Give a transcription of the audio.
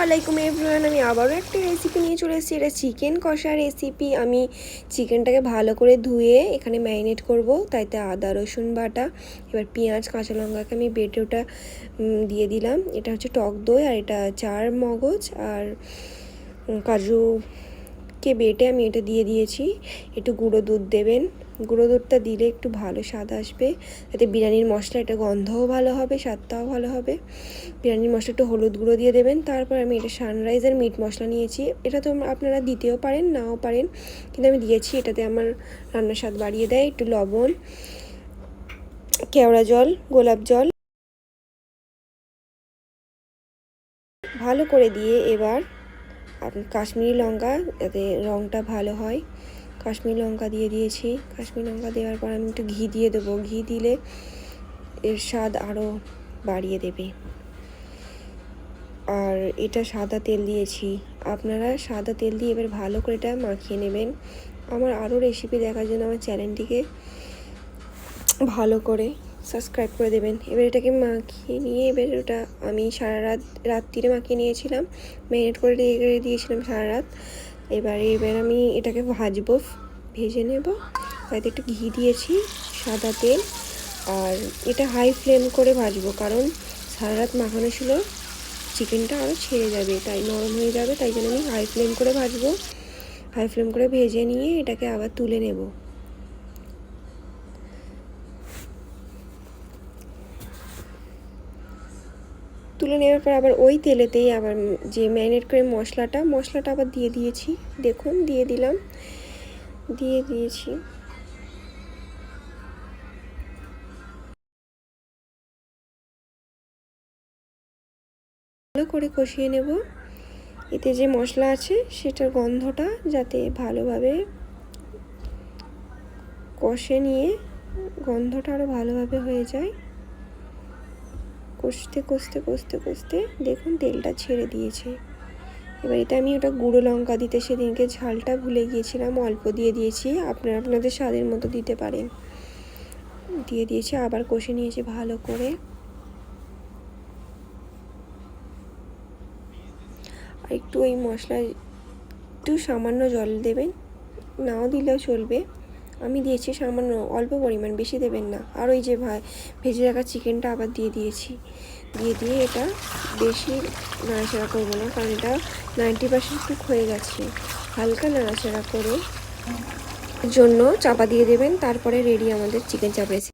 আলাইকুম এভরিওয়ান, আমি আবারও একটা রেসিপি নিয়ে চলে এসেছি। এটা চিকেন কষা রেসিপি। আমি চিকেনটাকে ভালো করে ধুয়ে এখানে ম্যারিনেট করব, তাইতে আদা রসুন বাটা, এবার পেঁয়াজ কাঁচা লঙ্কাকে আমি বেটে ওটা দিয়ে দিলাম। এটা হচ্ছে টক দই, আর এটা চার মগজ আর কাজুকে বেটে আমি এটা দিয়ে দিয়েছি। একটু গুঁড়ো দুধ দেবেন, গুঁড়ো দুধটা দিলে একটু ভালো স্বাদ আসবে, যাতে বিরিয়ানির মশলা এটা গন্ধও ভালো হবে, স্বাদটাও ভালো হবে। বিরিয়ানির মশলা একটু হলুদ গুঁড়ো দিয়ে দেবেন। তারপর আমি এটা সানরাইজের মিট মশলা নিয়েছি। এটা তো আপনারা দিতেও পারেন, নাও পারেন, কিন্তু আমি দিয়েছি, এটাতে আমার রান্নার স্বাদ বাড়িয়ে দেয়। একটু লবণ, কেওড়া জল, গোলাপ জল ভালো করে দিয়ে এবার কাশ্মীরি লঙ্কা, যাতে রঙটা ভালো হয়, কাশ্মীরি লঙ্কা দিয়ে দিয়েছি। কাশ্মীরি লঙ্কা দেওয়ার পর আমি একটু ঘি দিয়ে দেবো। ঘি দিলে এর স্বাদ আরও বাড়িয়ে দেবে। আর এটা সাদা তেল দিয়েছি, আপনারা সাদা তেল দিয়ে এবার ভালো করে এটা মাখিয়ে নেবেন। আমার আরও রেসিপি দেখার জন্য আমার চ্যানেলটিকে ভালো করে সাবস্ক্রাইব করে দেবেন। এবার এটাকে মাখিয়ে নিয়ে এবার ওটা আমি রাত্রিরে মাখিয়ে নিয়েছিলাম, ম্যারিনেট করে রেখে দিয়েছিলাম সারা রাত। এবার আমি এটাকে ভাজবো, ভেজে নেব। তাইতে একটু ঘি দিয়েছি, সাদা তেল, আর এটা হাই ফ্লেম করে ভাজবো, কারণ সারা রাত মাখানো ছিল, চিকেনটা আরও ছেড়ে যাবে, তাই নরম হয়ে যাবে, তাই জন্য আমি হাই ফ্লেম করে ভাজবো। হাই ফ্লেম করে ভেজে নিয়ে এটাকে আবার তুলে নেব। তুলে নেওয়ার পর আবার ওই তেলেতেই আবার যে ম্যারিনেট করে মশলাটা আবার দিয়ে দিয়েছি। দেখুন, দিয়ে দিয়েছি। ভালো করে কষিয়ে নেব। এতে যে মশলা আছে সেটার গন্ধটা যাতে ভালোভাবে কষে নিয়ে গন্ধটা আরও ভালোভাবে হয়ে যায়। কষতে দেখুন তেলটা ছেড়ে দিয়েছে। এবার এটা আমি ওটা গুঁড়ো লঙ্কা দিতে সেদিনকে ঝালটা ভুলে গিয়েছিলাম, অল্প দিয়ে দিয়েছি, আপনারা আপনাদের স্বাদের মতো দিতে পারেন। দিয়ে দিয়েছি, আবার কষে নিয়েছি ভালো করে। আর একটু ওই মশলায় একটু সামান্য জল দেবেন, নাও দিলেও চলবে। আমি দিয়েছি সামান্য, অল্প পরিমাণ, বেশি দেবেন না। আর ওই যে ভেজে রাখা চিকেনটা আবার দিয়ে দিয়েছি। দিয়ে এটা বেশি নাড়াচাড়া করবো না, কারণ এটা 90% কুক হয়ে গেছে। হালকা নাড়াচাড়া করে জন্য চাপা দিয়ে দেবেন। তারপরে রেডি আমাদের চিকেন চাপ রেসিপি।